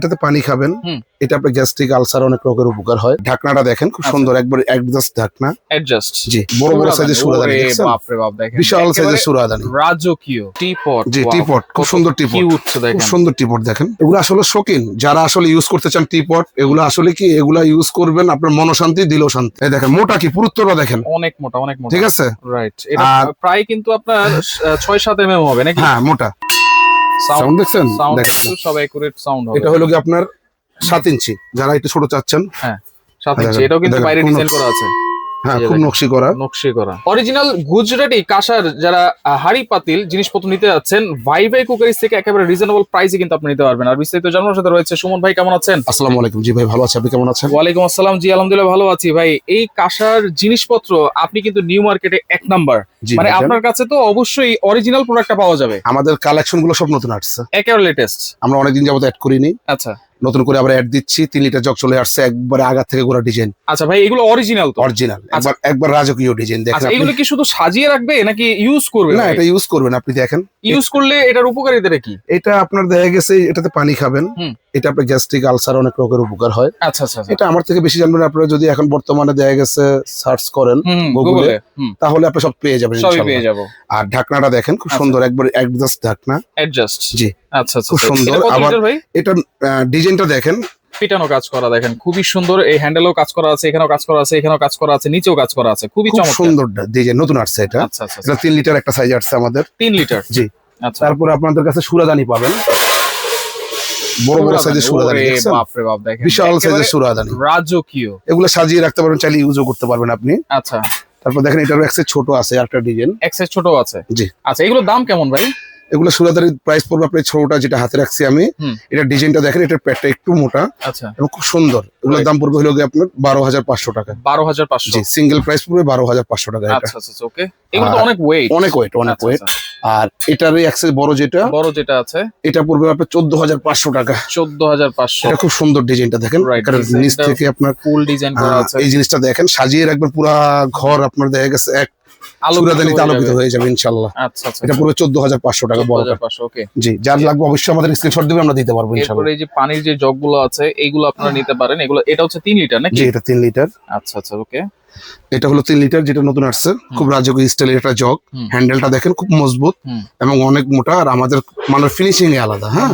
এটাতে পানি খাবেন। এটা আপনার গ্যাস্ট্রিক আলসার অনেক রোগের উপকার হয়। ঢাকনাটা দেখেন খুব সুন্দর, একবার অ্যাডজাস্ট ঢাকনা। অ্যাডজাস্ট জি, বড় বড় সাইজের সুরাদানি দেখছেন? বাপ রে বাপ, দেখেন বিশাল সাইজের সুরাদানি, রাজকীয় টিপট। জি টিপট, খুব সুন্দর টিপট, কিউট দেখেন, খুব সুন্দর টিপট দেখেন। এগুলো আসলে শৌখিন যারা আসলে ইউজ করতে চান টিপট, এগুলো আসলে কি এগুলা ইউজ করবেন আপনার মনশান্তি দিল শান্তি। এই দেখেন মোটা কি পুরুত্বটা দেখেন, অনেক মোটা অনেক মোটা, ঠিক আছে? রাইট। এটা প্রায় কিন্তু আপনার 6-7 mm হবে নাকি? হ্যাঁ মোটা। সাউন্ড দেখছেন? সাউন্ড দেখেন কিন্তু সব একুরেট সাউন্ড হবে। এটা হলো কি আপনার 7 ইঞ্চি, যারা একটু ছোট চাচ্ছেন। হ্যাঁ 7 ইঞ্চি। এটাও কিন্তু বাইরে ডিজাইন করা আছে। হ্যাঁ খুব নকশি করা অরিজিনাল গুজরাটি কাঁসার যারা হাড়ি পাতিল জিনিসপত্র নিতে যাচ্ছেন, ভাই কুকারিজ থেকে একেবারে রিজনেবল প্রাইসে কিন্তু আপনি নিতে পারবেন। আর বিস্তারিত জানানোর সাথে রয়েছে সুমন ভাই। কেমন আছেন? আসসালামু আলাইকুম। জি ভাই ভালো আছি, আপনি কেমন আছেন? ওয়ালাইকুম আসসালাম। জি আলহামদুলিল্লাহ ভালো আছি ভাই। এই কাঁসার জিনিসপত্র আপনি কিন্তু নিউ মার্কেটে 1 নাম্বার, মানে আপনার কাছে তো অবশ্যই অরিজিনাল প্রোডাক্টটা পাওয়া যাবে। আমাদের কালেকশন গুলো সব নতুন আসছে, একেবারে লেটেস্ট। আমরা অনেকদিন যাবত অ্যাড করিনি। আচ্ছা, নতুন করে আবার অ্যাড দিচ্ছি। 3 লিটার জগ চলে আসছে, একবারে আগা থেকে গোড়া ডিজাইন। আচ্ছা ভাই, এগুলো অরিজিনাল তো? অরিজিনাল, একবার রাজকীয় ডিজাইন দেখেন। আচ্ছা, এগুলো কি শুধু সাজিয়ে রাখবে নাকি ইউজ করবে? না, এটা ইউজ করবেন আপনি। দেখেন ইউজ করলে এটার উপকারিতা কি? এটা আপনার দেখা গেছে এটাতে পানি খাবেন। এটা আপনার গ্যাস্ট্রিক আলসার অনেক রোগের উপকার হয়। আচ্ছা আচ্ছা, এটা আমার থেকে বেশি জানবেন আপনারা যদি এখন বর্তমানে দেখা গেছে সার্চ করেন গুগলে, তাহলে আপনি সব পেয়ে যাবেন ইনশাআল্লাহ। আর ঢাকনাটা দেখেন খুব সুন্দর, একবার অ্যাডজাস্ট ঢাকনা। অ্যাডজাস্ট, জি আচ্ছা আচ্ছা, খুব সুন্দর। আবার এটা ডিজাইনটা দেখেন, পিটানো কাজ করা দেখেন, খুবই সুন্দর। এই হ্যান্ডেলও কাজ করা আছে, এখানেও কাজ করা আছে, এখানেও কাজ করা আছে, নিচেও কাজ করা আছে, খুবই চমৎকার সুন্দর ডিজাইন। নতুন আসছে এটা। আচ্ছা আচ্ছা, এটা 3 লিটার একটা সাইজ আসছে আমাদের। 3 লিটার, জি। আচ্ছা, তারপর আপনাদের কাছে সুরাদানি পাবেন, বড় বড় সাইজের সুরাদানি দেখছেন? বাপ রে বাপ, দেখেন বিশাল সাইজের সুরাদানি, রাজকীয়। এগুলো সাজিয়ে রাখতে পারবেন, চাইলে ইউজও করতে পারবেন আপনি। আচ্ছা, তারপর দেখেন এটারও এক সাইজ ছোট আছে, আরেকটা ডিজাইন এক সাইজ ছোট আছে। জি। আচ্ছা, এগুলোর দাম কেমন ভাই? এগুলো সুরাদানির প্রাইস পড়বে আপনার ছোটটা যেটা হাতে রাখছি আমি, এটা ডিজাইনটা দেখেন, এটার প্যাডটা একটু মোটা। আচ্ছা, এবং খুব সুন্দর। এগুলোর দাম পড়বে হলো আপনার 12,500 টাকা। 12,500? জি, সিঙ্গেল প্রাইস পড়বে 12,500 টাকা। আচ্ছা আচ্ছা, ওকে। এগুলো তো অনেক ওয়েট, অনেক ওয়েট। আর এটার এক্সেস বড় যেটা আছে, এটা পড়বে আপনার 14,500 টাকা। 14,500। এটা খুব সুন্দর ডিজাইনটা দেখেন, নিচ থেকে আপনার ফুল ডিজাইন করা আছে। এই জিনিসটা দেখেন, সাজিয়ে রাখবেন পুরা ঘর আপনার দেখা গেছে এক সুরাদানিতে আলোকিত হয়ে যাবে ইনশাআল্লাহ। আচ্ছা আচ্ছা, এটা পড়বে 14,500 টাকা। 14,500, ওকে। জি, যার লাগবে অবশ্যই আমাদের স্ক্রিনশট দিবেন, আমরা দিতে পারবো ইনশাআল্লাহ। এরপরে এই যে পানির যে জগগুলো আছে এইগুলো আপনারা নিতে পারেন। এগুলো, এটা হচ্ছে 3 লিটার নাকি? জি, এটা 3 লিটার। আচ্ছা আচ্ছা, ওকে। এটা হলো 3 লিটার, যেটা নতুন আসছে, খুব রাজকীয় স্টাইলের একটা জগ। হ্যান্ডেলটা দেখেন খুব মজবুত এবং অনেক মোটা, আর আমাদের মানে ফিনিশিং এ আলাদা। হ্যাঁ,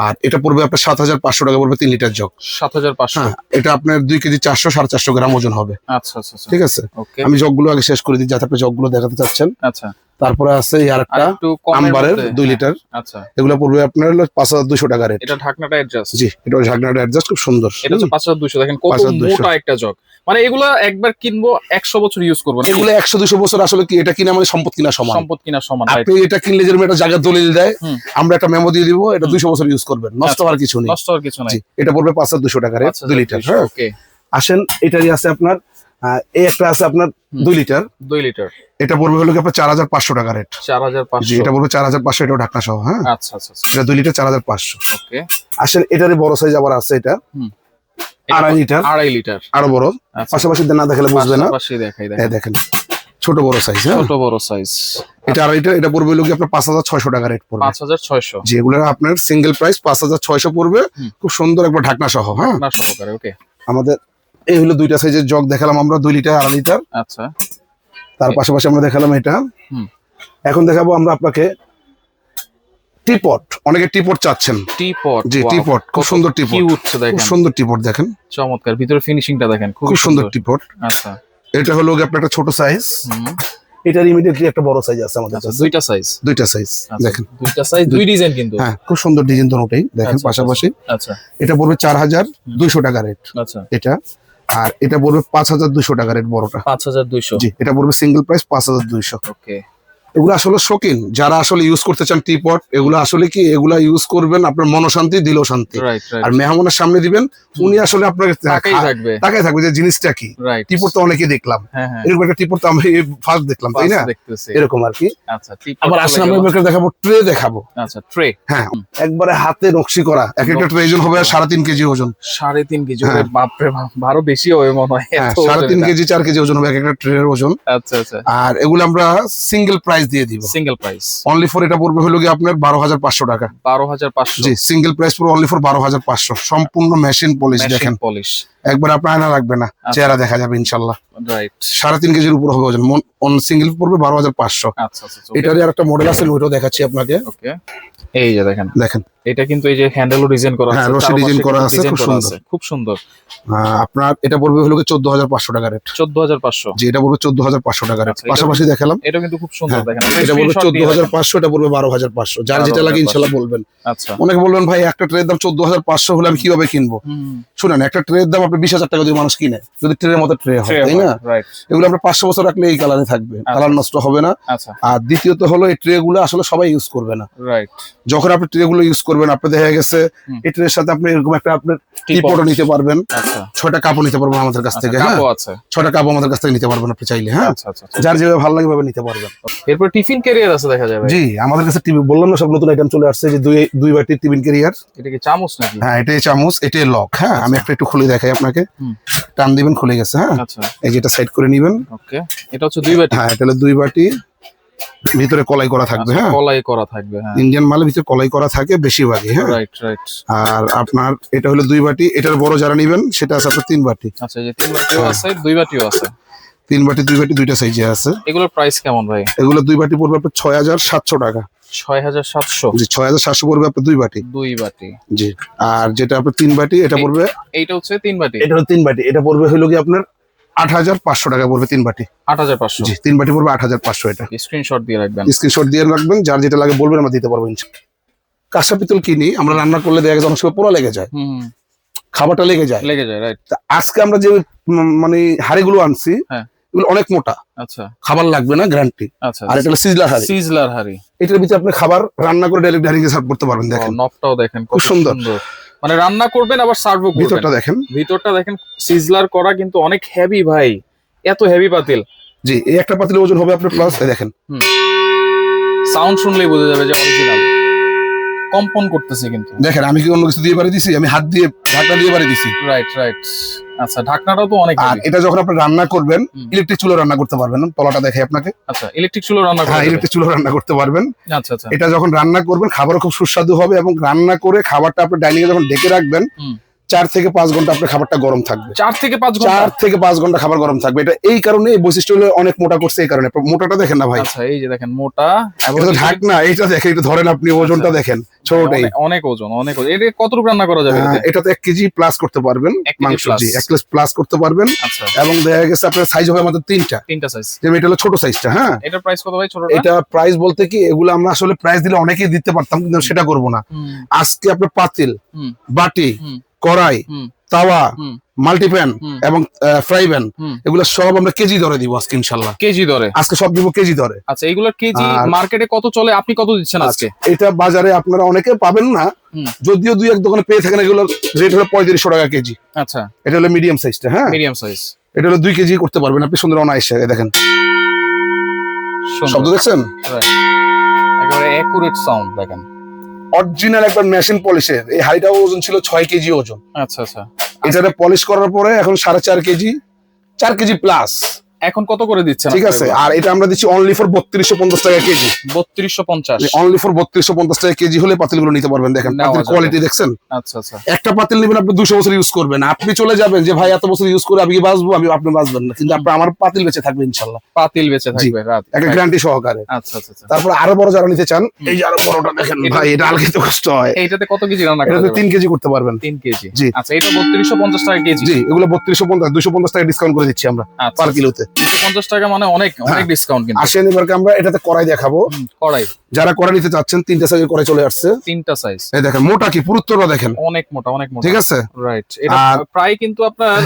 আর এটা পড়বে আপনার 7,500 টাকা পড়বে 3 লিটার জগ। 7,500। এটা আপনার 2 কেজি 400-450 গ্রাম ওজন হবে। আচ্ছা আচ্ছা, ঠিক আছে। আমি জগগুলো আগে শেষ করে দিই যাতে আপনি জগগুলো দেখাতে চাচ্ছেন। আচ্ছা। তারপরে আছে আরেকটা আম্বারের 2 লিটার। আচ্ছা, এগুলো পড়বে আপনার 5,200 টাকা রেট। এটা ঢাকনাটা অ্যাডজাস্ট? জি, এটা ঢাকনাটা অ্যাডজাস্ট, খুব সুন্দর। এটা হচ্ছে 5,200। দেখেন কত মোটা একটা জগ, মানে এগুলা একবার কিনবো 100 বছর ইউজ করবো। এগুলো 100-200 বছর আসলে কি এটা কিনা মানে সম্পদ কিনা সমান। সম্পদ কিনা সমান। আপনি এটা কিনলে যেরকম একটা জায়গা দলিল দেয়, আমরা একটা মেমো দিয়ে দিব, এটা 200 বছর ইউজ করবেন, নষ্ট হওয়ার কিছু নেই। নষ্ট হওয়ার কিছু নাই। এটা পড়বে 5,200 টাকা রেট, 2 লিটার। ওকে। আসেন, এটারই আছে আপনার এই একটা আছে আপনার 2 লিটার। 2 লিটার, এটা পড়বে হলো কি আপনার 4,500 টাকা রেট। 4,500? জি, এটা পড়বে 4,500, এটাও ঢাকনা সহ। হ্যাঁ, আচ্ছা আচ্ছা, এটা 2 লিটার 4,500। ওকে। আসেন, এটারই বড় সাইজ আবার আছে, এটা 2.5 লিটার। 2.5 লিটার, আরো বড়। পাশাপাশি না দেখালে বুঝবে না। পাশাপাশি দেখাই, দেখেন ছোট বড় সাইজ। হ্যাঁ, ছোট বড় সাইজ। এটা 2.5 লিটার, এটা পড়বে হলো কি আপনার 5,600 টাকা রেট পড়বে। 5,600? জি, এগুলো আপনার সিঙ্গেল প্রাইস 5,600 পড়বে, খুব সুন্দর একবার ঢাকনা সহ। হ্যাঁ, ঢাকনা সহকারে, ওকে। আমাদের এই হলো 2টা সাইজের জগ দেখালাম আমরা, 2 লিটার 2.5 লিটার। আচ্ছা, তার পাশাপাশি আমরা দেখালাম এটা। এখন দেখাবো আমরা আপনাকে টিপট। অনেকে টিপট চাচ্ছেন। টিপট? জি, টিপট, খুব সুন্দর টিপট। কিউট দেখেন, খুব সুন্দর টিপট দেখেন, চমৎকার। ভিতরে ফিনিশিংটা দেখেন, খুব সুন্দর টিপট। আচ্ছা, এটা হলো আপনার একটা ছোট সাইজ। এটার ইমিডিয়েটলি একটা বড় সাইজ আছে আমাদের কাছে। 2টা সাইজ? 2টা সাইজ দেখেন, 2টা সাইজ, 2 ডিজাইন কিন্তু। হ্যাঁ, খুব সুন্দর ডিজাইন দুটোই দেখেন পাশাপাশি। আচ্ছা, এটা পড়বে 4,200 টাকা রেট। আচ্ছা, এটা। আর এটা পড়বে 5,200 টাকা রেট, বড়টা 5,200। জি, এটা পড়বে সিঙ্গেল প্রাইস 5,200। ওকে। এগুলো আসলে শৌখিন যারা আসলে ইউজ করতে চান টিপট, এগুলো আসলে কি এগুলা ইউজ করবেন আপনার মনশান্তি দিল শান্তি। আর মেহমানের সামনে দিবেন, উনি আসলে আপনাকে তাকাই থাকবে যে জিনিসটা কি। টিপট তো অনেকেই দেখলাম, এরকম একটা টিপট তো আমি ফার্স্ট দেখলাম, তাই না? এরকম আর কি। আচ্ছা, আবার আসলে আমি আপনাকে দেখাবো ট্রে দেখাবো। আচ্ছা, ট্রে। হ্যাঁ, একবারে হাতে নকশি করা। এক একটা ট্রে ওজন হবে 3.5 কেজি ওজন। 3.5 কেজি? বাপ রে বাপ, আরো বেশি হবে মনে হয়। 3.5 কেজি 4 কেজি ওজন হবে এক একটা ট্রের ওজন। আচ্ছা আচ্ছা। আর এগুলো আমরা সিঙ্গেল প্রাইস প্রাইস দিয়ে দিব, সিঙ্গেল প্রাইস অনলি ফর এটা পড়বে হলো কি আপনার 12,500 টাকা। 12,500 জি, সিঙ্গেল প্রাইস পড়বে অনলি ফর 12,500, সম্পূর্ণ মেশিন পলিশ দেখেন, পলিশ একবার আপনার আয়না লাগবে না, চেহারা দেখা যাবে ইনশাল্লাহ। রাইট, 3.5 কেজির উপর হবে ওজন, সিঙ্গেল পড়বে 12,500। আচ্ছা আচ্ছা, এটারই আর একটা মডেল আছে, ওইটাও দেখাচ্ছি আপনাকে। ওকে, এই যে দেখেন দেখেন এটা কিন্তু এই যে হ্যান্ডেলও ডিজাইন করা আছে, হ্যাঁ, রশি ডিজাইন করা আছে, খুব সুন্দর, খুব সুন্দর। আপনার এটা পড়বে হলো কি 14,500 টাকা রেট। 14,500, জি, এটা পড়বে 14,500 টাকা রেট। আচ্ছা, পাশাপাশি দেখালাম, এটা কিন্তু খুব সুন্দর দেখেন, এটা পড়বে 14,500, এটা পড়বে 12,500। যার যেটা লাগে ইনশাআল্লাহ বলবেন। আচ্ছা, অনেকে বলবেন ভাই একটা ট্রের দাম 14,500 হলে আমি কিভাবে কিনবো? শুনেন, একটা ট্রের দাম আপনি 20,000 টাকা দিয়ে মানুষ কিনে, যদি ট্রের মতো ট্রে হয়, তাই না? এগুলো আমরা 500 বছর রাখলে এই কালারে থাকবে, কালার নষ্ট হবে না। আর দ্বিতীয়ত হলো এই ট্রে গুলো আসলে সবাই ইউজ করবে না। রাইট, যখন আপনি ট্রে গুলো ইউজ করবেন, আপনি দেখা গেছে এই ট্রের সাথে আপনি এরকম একটা আপনার টিপটও নিতে পারবেন, 6টা কাপও নিতে পারবেন আমাদের কাছ থেকে। হ্যাঁ, 6টা কাপ আমাদের কাছ থেকে নিতে পারবেন আপনি চাইলে। হ্যাঁ, যার যেভাবে ভালো লাগে ভাবে নিতে পারবেন। এরপর টিফিন ক্যারিয়ার আছে দেখা যাবে। জি, আমাদের কাছে টিভি বললাম না, সব নতুন আইটেম চলে আসছে, যে দুই বাটির টিফিন ক্যারিয়ার। এটা কি চামচ নাকি? হ্যাঁ, এটাই চামচ, এটাই লক। হ্যাঁ, আমি একটু খুলে দেখাই আপনাকে, টান দিবেন, খুলে গেছে। হ্যাঁ, আচ্ছা, এই যেটা সাইড করে নিবেন। ওকে, এটা হচ্ছে 2 বাটি। হ্যাঁ, এটা হলো 2 বাটি, ভিতরে কলাই করা থাকবে। হ্যাঁ, কলাই করা থাকবে। হ্যাঁ, ইন্ডিয়ান মালের ভিতরে কলাই করা থাকে বেশিরভাগই। হ্যাঁ, রাইট রাইট। আর আপনার এটা হলো 2 বাটি, এটার বড় যারা নেবেন সেটা আছে আপনার 3 বাটি। আচ্ছা, এই যে 3 বাটিও আছে, 2 বাটিও আছে। 3 বাটি 2 বাটি দুইটা সাইজে আছে। এগুলোর প্রাইস কেমন ভাই? এগুলো 2 বাটি পড়বে আপনার 6,700 টাকা। 6,700? জি, 6,700 পড়বে আপনার 2 বাটি। 2 বাটি, জি। আর যেটা আপনার 3 বাটি, এটা পড়বে, এইটা হচ্ছে 3 বাটি, এটা হলো 3 বাটি, এটা পড়বে হলো কি আপনার 8,500 টাকা পড়বে 3 বাটি। 8,500? জি, 3 বাটি পড়বে 8,500। এটা স্ক্রিনশট দিয়ে রাখবেন, স্ক্রিনশট দিয়ে রাখবেন, যার যেটা লাগে বলবেন, আমরা দিতে পারবো ইনশাআল্লাহ। কাঁসা পিতল কিনি আমরা, রান্না করলে দেখা গেছে অনেক সময় পোড়া লেগে যায়, খাবারটা লেগে যায়। রাইট। আজকে আমরা যে মানে হাড়িগুলো আনছি, এগুলো অনেক মোটা। আচ্ছা, খাবার লাগবে না, গ্যারান্টি। আচ্ছা, আর এটা হলো সিজলার হাড়ি। এটার ভিতরে আপনি খাবার রান্না করে ডাইরেক্ট ডাইনিং এ সার্ভ করতে পারবেন। দেখেন নবটাও দেখেন, খুব সুন্দর। মানে রান্না করবেন আবার সার্ভও করবেন। ভিতরটা দেখেন সিজলার করা, কিন্তু অনেক হেভি ভাই, এত হেভি পাতিল। জি, এই একটা পাতিলের ওজন হবে আপনার প্লাস, দেখেন সাউন্ড শুনলেই বোঝা যাবে যে অরিজিনাল। কম্পন করতেছে কিন্তু দেখেন, আমি কি অন্য কিছু দিয়ে বাড়ি দিছি? আমি হাত দিয়ে ঢাকনা দিয়ে বাড়ি দিছি। Right right. আচ্ছা, ঢাকনাটাও তো অনেক। আর এটা যখন আপনি রান্না করবেন, ইলেকট্রিক চুলা রান্না করতে পারবেন। তলাটা দেখাই আপনাকে। আচ্ছা, ইলেকট্রিক চুলা রান্না করতে, হ্যাঁ, ইলেকট্রিক চুলা রান্না করতে পারবেন। আচ্ছা আচ্ছা। এটা যখন রান্না করবেন, খাবারও খুব সুস্বাদু হবে, এবং রান্না করে খাবারটা আপনি ডাইনিং এ যখন ঢেকে রাখবেন, 4 থেকে 5 ঘন্টা আপনার খাবারটা গরম থাকবে। 4 থেকে 5 ঘন্টা? 4 থেকে 5 ঘন্টা খাবার গরম থাকবে। এটা এই কারণে, এই বৈশিষ্ট্য হলো অনেক মোটা করছে এই কারণে। মোটাটা দেখেন না ভাই। আচ্ছা, এই যে দেখেন মোটা, এবং ঢাকনা এইটা দেখেন, এটা ধরেন আপনি, ওজনটা দেখেন, ছোটটাই অনেক ওজন, অনেক ওজন। এটা কতটুকু রান্না করা যাবে? এটাতে 1 কেজি প্লাস করতে পারবেন মাংস। জি, 1 কেজি প্লাস করতে পারবেন। আচ্ছা, এবং দেখা গেছে আপনার সাইজ হবে আমাদের 3টা সাইজ। যেমন এটা হলো ছোট সাইজটা। হ্যাঁ, এটার প্রাইস কত ভাই ছোটটা? এটা প্রাইস বলতে কি, এগুলো আমরা আসলে প্রাইস দিলে অনেকেই দিতে পারতাম, কিন্তু সেটা করব না। আজকে আপনার পাতিল, বাটি, কড়াই, তাওয়া, মাল্টিপ্যান এবং ফ্রাই প্যান, এগুলো সব আমরা কেজি দরে দিব আজকে ইনশাআল্লাহ। কেজি দরে আজকে সব দিব, কেজি দরে। আচ্ছা, এগুলোর কেজি মার্কেটে কত চলে, আপনি কত দিচ্ছেন আজকে? এটা বাজারে আপনারা অনেকে পাবেন না, যদিও 2-1 দোকানে পেয়ে থাকেন। এগুলোর রেট হলো 3500 টাকা কেজি। আচ্ছা, এটা হলো মিডিয়াম সাইজটা। হ্যাঁ, মিডিয়াম সাইজ। এটা হলো 2 কেজি করতে পারবেন আপনি সুন্দর অনায়াসে। দেখেন শব্দ দেখছেন, একেবারে অ্যাকুরেট সাউন্ড দেখেন, অরিজিনাল একবার মেশিন পলিশের। এই হাড়িটার ওজন ছিল 6 কেজি ওজন। আচ্ছা আচ্ছা। এটাতে পলিশ করার পরে এখন 4.5 কেজি, 4 কেজি প্লাস। এখন কত করে দিচ্ছেন? ঠিক আছে, আর এটা আমরা দিচ্ছি অনলি ফর 3250 টাকা কেজি। 3250? অনলি ফর 3250 টাকা কেজি হলে পাতিলগুলো নিতে পারবেন। দেখেন পাতিল কোয়ালিটি দেখছেন। আচ্ছা আচ্ছা। একটা পাতিল নেবেন আপনি 200 বছর ইউজ করবেন, আপনি চলে যাবেন যে ভাই এত বছর ইউজ করে আমি কি বাঁচবো? আপনি বাঁচবেন না, কিন্তু আমার পাতিল বেঁচে থাকবে ইনশাআল্লাহ। পাতিল বেঁচে থাকবে রাত, একটা গ্যারান্টি সহকারে। আচ্ছা আচ্ছা। তারপর আরো বড় যারা নিতে চান, এই যে আরো বড়টা দেখেন ভাই, এটা আলগাতে কষ্ট হয়। এইটাতে কত কেজি রান্না করা যাবে? এটাতে 3 কেজি করতে পারবেন। 3 কেজি? জি। আচ্ছা, এটা 3250 টাকা কেজি? জি, এগুলো 3250, 250 টাকা ডিসকাউন্ট করে দিচ্ছি আমরা পার কিলোতে। 250 টাকা মানে অনেক অনেক ডিসকাউন্ট। কিন্তু আসেন এবার আমরা এটাতে কড়াই দেখাবো। কড়াই যারা কড়াই নিতে চাচ্ছেন, 3টা সাইজের কড়াই চলে আসছে। 3টা সাইজ। এই দেখেন মোটা, কি পুরুত্বটা দেখেন, অনেক মোটা, অনেক মোটা। ঠিক আছে, রাইট। এটা প্রায় কিন্তু আপনার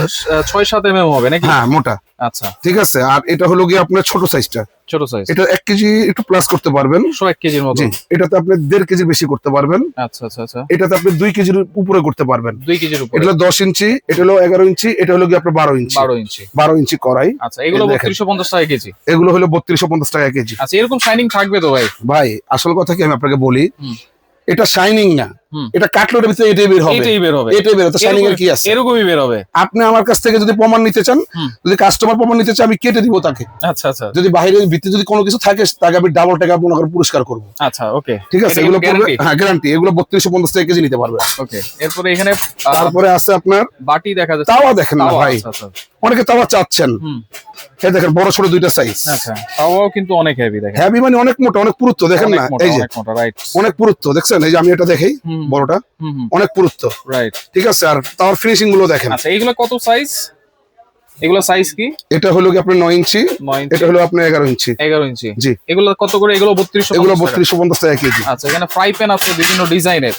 6-7 mm হবে নাকি? হ্যাঁ, মোটা। আচ্ছা, ঠিক আছে। আর এটা হলো কি আপনার ছোট সাইজটা। ছোট সাইজ। এটা 1 কেজি একটু প্লাস করতে পারবেন, 1 কেজির মতো। জি, এটাতে আপনি 1.5 কেজি বেশি করতে পারবেন। আচ্ছা আচ্ছা আচ্ছা। এটাতে আপনি 2 কেজির উপরে করতে পারবেন। 2 কেজির উপরে। এটা হলো 10 ইঞ্চি, এটা হলো 11 ইঞ্চি, এটা হলো কি আপনার 12 ইঞ্চি। 12 ইঞ্চি কড়াই। আচ্ছা, এগুলো 3250 টাকা কেজি? এগুলো হলো 3250 টাকা কেজি। আচ্ছা, এরকম শাইনিং থাকবে তো ভাই? ভাই আসল কথা কি, আমি আপনাকে বলি, এটা শাইনিং না, এটা কাটলে এর ভিতরে এটাই বের হবে, এটাই বের হবে। শাইনিং এর কি আছে, এরকমই বের হবে। আপনি আমার কাছ থেকে যদি প্রমাণ নিতে চান, যদি কাস্টমার প্রমাণ নিতে চান, আমি কেটে দিব তাকে। আচ্ছা আচ্ছা। যদি বাইরে ভিতরে যদি কোনো কিছু থাকে তাকে আমি ডাবল টাকা মনে করে পুরস্কার করব। আচ্ছা ওকে, ঠিক আছে। এগুলো পড়বে, হ্যাঁ গ্যারান্টি। এগুলো 3250 টাকা কেজি নিতে পারবে। ওকে, এরপরে এখানে তারপরে আছে আপনার বাটি দেখা যাচ্ছে, তাওয়া দেখেন না ভাই, অনেকে তাওয়া চাচ্ছেন। এই দেখেন বড় ছোট দুইটা সাইজ। আচ্ছা, তাওয়াও কিন্তু অনেক হেভি দেখেন, হেভি মানে অনেক মোটা, অনেক পুরুত্ব দেখেন না, এই যে অনেক পুরুত্ব দেখছেন। এই যে আমি এটা দেখাই, বড়টা অনেক পুরুত্ব, রাইট। ঠিক আছে। আর তাওয়ার ফিনিশিং গুলো দেখেন। আচ্ছা, এইগুলো কত সাইজ? এগুলো সাইজ কি? এটা হলো কি আপনার 9 ইঞ্চি, এটা হলো আপনার 11 ইঞ্চি। 11 ইঞ্চি, জি। এগুলো কত করে? এগুলো 3250। এগুলো 3250 টাকা কেজি। আচ্ছা, এখানে ফ্রাই প্যান আছে বিভিন্ন ডিজাইনের,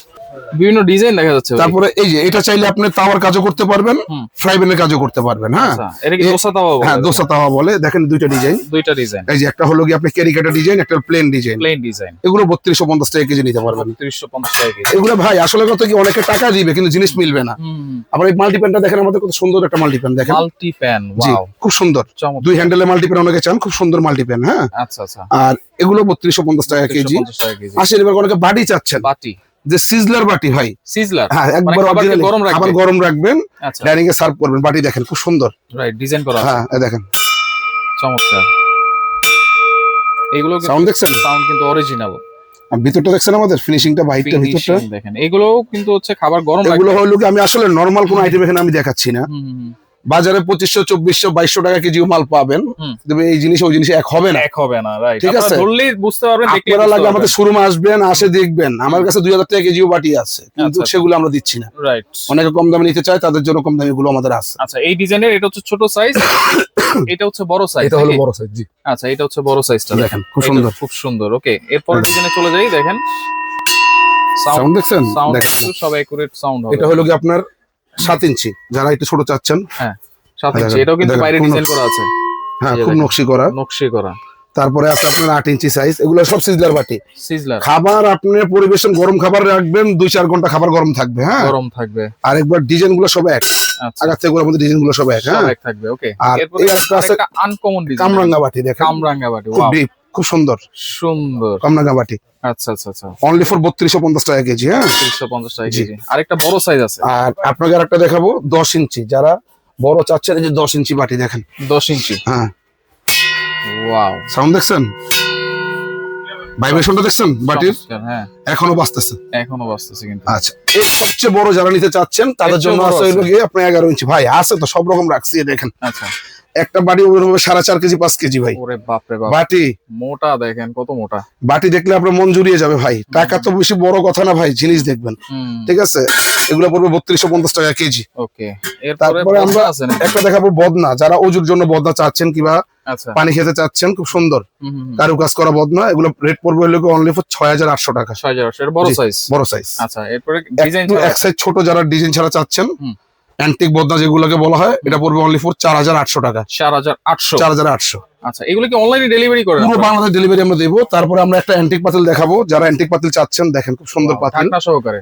বিভিন্ন ডিজাইন দেখা যাচ্ছে। তারপরে এই যে এটা চাইলে আপনি তাওয়ার কাজও করতে পারবেন, ফ্রাই প্যানের কাজও করতে পারবেন। হ্যাঁ, এটা কি দোসা তাওয়া বলে? হ্যাঁ, দোসা তাওয়া বলে। দেখেন দুইটা ডিজাইন, এই যে একটা হলো কি আপনি ক্যারিকেটার ডিজাইন, একটা প্লেন ডিজাইন। এগুলো 3250 টাকা কেজি নিতে পারবেন। 3250 টাকা কেজি। এগুলো ভাই আসলে কত কি, অনেকে টাকা দিবে কিন্তু জিনিস মিলবে না। আবার এই মাল্টি প্যানটা দেখেন, আমাদের কত সুন্দর একটা মাল্টি প্যান দেখেন। মাল্টি প্যান, ওয়াও, খুব সুন্দর। দুই হ্যান্ডেলের মাল্টি প্যান অনেকে চান, খুব সুন্দর মাল্টি প্যান। হ্যাঁ, আচ্ছা আচ্ছা। আর এগুলো 3250 টাকা কেজি। আসলে এবার অনেকে বাটি চাচ্ছেন, বাটি যে সিজলার বাটি ভাই, সিজলার, হ্যাঁ, একবার অরিজিনাল আবার গরম রাখবেন, ডাইনিং এ সার্ভ করবেন। বাটি দেখেন খুব সুন্দর, রাইট, ডিজাইন করা আছে। হ্যাঁ, এই দেখেন চমৎকার। এগুলো সাউন্ড দেখছেন, সাউন্ড কিন্তু অরিজিনাল। আর ভিতরটা দেখছেন আমাদের ফিনিশিংটা, বাইটটা ভিতরটা দেখেন। এগুলো কিন্তু হচ্ছে খাবার গরম রাখবে। এগুলো হলো কি আমি আসলে নরমাল কোন আইটেম এখানে আমি দেখাচ্ছি না। বাজারে 2500, 2400, 2200 টাকা কেজিও মাল পাবেন, তবে এই জিনিস ওই জিনিস এক হবে না, রাইট। ঠিক আছে, ধরলেই বুঝতে পারবেন, আপনারা লাগে আমাদের শোরুমে আসবেন, আসে দেখবেন। আমার কাছে 2000 টাকা কেজিও বাটি আছে, কিন্তু সেগুলো আমরা দিচ্ছি না, রাইট। অনেকে কম দামে নিতে চায়, তাদের জন্য কম দামে গুলো আমাদের আছে। আচ্ছা, এই ডিজাইনের এটা হচ্ছে ছোট সাইজ, এটা হচ্ছে বড় সাইজ। এটা হলো বড় সাইজ, জি। আচ্ছা, এটা হচ্ছে বড় সাইজটা দেখেন, খুব সুন্দর, খুব সুন্দর। ওকে, এরপর ডিজাইনে চলে যাই। দেখেন সাউন্ড দেখছেন, দেখেন সব একুরেট সাউন্ড হবে। এটা হলো কি আপনার 7 ইঞ্চি, যারা একটু ছোট চাচ্ছেন। হ্যাঁ, 7 ইঞ্চি। এটাও কিন্তু বাইরে ডিজাইন করা আছে, হ্যাঁ, খুব নকশি করা। তারপরে আছে আপনার 8 ইঞ্চি সাইজ। এগুলো সব সিজলার বাটি। খাবার আপনি পরিবেশন গরম খাবার রাখবেন, 2-4 ঘন্টা খাবার গরম থাকবে। হ্যাঁ, গরম থাকবে। আর একবার ডিজাইন গুলো সব এক, আগের থেকে মধ্যে ডিজাইন গুলো সব এক, হ্যাঁ, এক থাকবে। ওকে, এরপর একটা আনকমন ডিজাইন, কামরাঙ্গা বাটি দেখেন, কামরাঙ্গা বাটি, ওয়াও, খুব সুন্দর কামরাঙ্গা বাটি। আচ্ছা আচ্ছা আচ্ছা, অনলি ফর 3250 টাকা কেজি। হ্যাঁ, 3250 টাকা কেজি। আরেকটা বড় সাইজ আছে। আর আপনাকে আরেকটা দেখাবো 10 ইঞ্চি, যারা বড় চাচ্ছেন, এই যে 10 ইঞ্চি বাটি দেখেন, 10 ইঞ্চি। হ্যাঁ, ওয়াও, সাউন্ড দেখছেন, ভাইব্রেশনটা দেখছেন বাটির? হ্যাঁ, এখনো বাজতেছে কিন্তু। আচ্ছা, এই সবচেয়ে বড় যারা নিতে চাচ্ছেন তাদের জন্য আছে হলো কি আপনি 11 ইঞ্চি। ভাই আছে তো, সব রকম রাখছি, দেখেন। আচ্ছা, একটা বাটি ওর হবে 4.5 কেজি 5 কেজি ভাই। ওরে বাপ রে বাপ, বাটি মোটা দেখেন, কত মোটা বাটি। দেখলে আপনার মন জুড়িয়ে যাবে ভাই। টাকা তো বেশি বড় কথা না ভাই, জিনিস দেখবেন। ঠিক আছে, এগুলো পড়বে 3250 টাকা কেজি। ওকে, তারপরে আমরা একটা দেখাবো বদনা, যারা ওজুর জন্য বদনা চাচ্ছেন কিংবা পানি খেতে চাচ্ছেন, খুব সুন্দর কারুকাজ করা বদনা। এগুলো রেট পড়বে হলো অনলি ফর 6800 টাকা। 6800 এর বড় সাইজ, বড় সাইজ। আচ্ছা, এরপরে ডিজাইন এক সাইজ ছোট যারা ডিজাইন ছাড়া চাচ্ছেন, অ্যান্টিক বদনা যেগুলোকে বলা হয়, এটা পড়বে অনলি ফর 4800 টাকা। 4800। আচ্ছা, এগুলো কি অনলাইনে ডেলিভারি করে? পুরো বাংলাদেশ ডেলিভারি আমরা দেবো। তারপরে আমরা একটা অ্যান্টিক পাতিল দেখাবো, যারা অ্যান্টিক পাতিল চাচ্ছেন, দেখেন খুব সুন্দর পাতিল,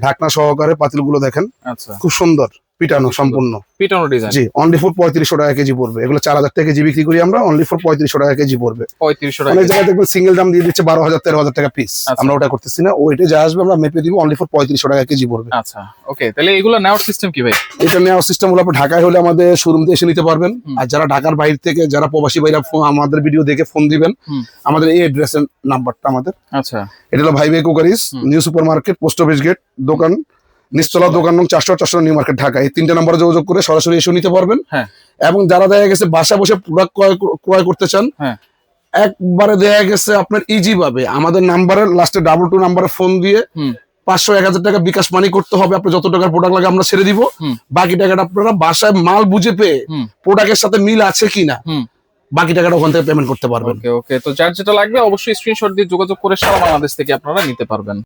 ঢাকনা সহকারে পাতিলগুলো দেখেন। আচ্ছা, খুব সুন্দর, পিটানো, সম্পূর্ণ পিটানো ডিজাইন। জি, অনলি ফর 3500 টাকা কেজি পড়বে। এগুলো 4000 টাকা কেজি বিক্রি করি আমরা, অনলি ফর 3500 টাকা কেজি পড়বে। 3500 টাকা। অনেক জায়গায় দেখবেন সিঙ্গেল দাম দিয়ে দিচ্ছে 12000 13000 টাকা পিস। আমরা ওটা করতেছি না, ওইটা যা আসবে আমরা মেপে দিব, অনলি ফর 3500 টাকা কেজি পড়বে। আচ্ছা, ওকে, তাহলে এগুলো নেওয়ার সিস্টেম কি ভাই? এটা নেওয়ার সিস্টেম হলো, আপনি ঢাকায় হলে আমাদের শোরুমে এসে নিতে পারবেন। আর যারা ঢাকার বাইরে থেকে, যারা প্রবাসী ভাইরা আমাদের ভিডিও দেখে ফোন দিবেন, আমাদের এই অ্যাড্রেসের নাম্বারটা আমাদের। আচ্ছা, এটা হলো ভাই ভাই cookeries, new super market, post office gate, দোকান নিচতলা, দোকান নং 400 নিউ মার্কেট, ঢাকা। এই 3টে নম্বরে যোগাযোগ করে সরাসরি এসে নিতে পারবেন। এবং যারা দেখা গেছে বাসা বসে প্রোডাক্ট ক্রয় করতে চান, একবারে দেখা গেছে আপনার ইজি ভাবে আমাদের নাম্বারে লাস্টে 22 নাম্বারে ফোন দিয়ে 500-1000 টাকা বিকাশ মানি করতে হবে। আপনার যত টাকার প্রোডাক্ট লাগে আমরা ছেড়ে দিব, বাকি টাকাটা আপনারা বাসায় মাল বুঝে পেয়ে প্রোডাক্টের সাথে মিল আছে কিনা বাকি টাকাটা ওখান থেকে পেমেন্ট করতে পারবেন। ওকে, তো যার যেটা লাগবে অবশ্যই স্ক্রিনশট দিয়ে যোগাযোগ করে সারা বাংলাদেশ থেকে আপনারা নিতে পারবেন।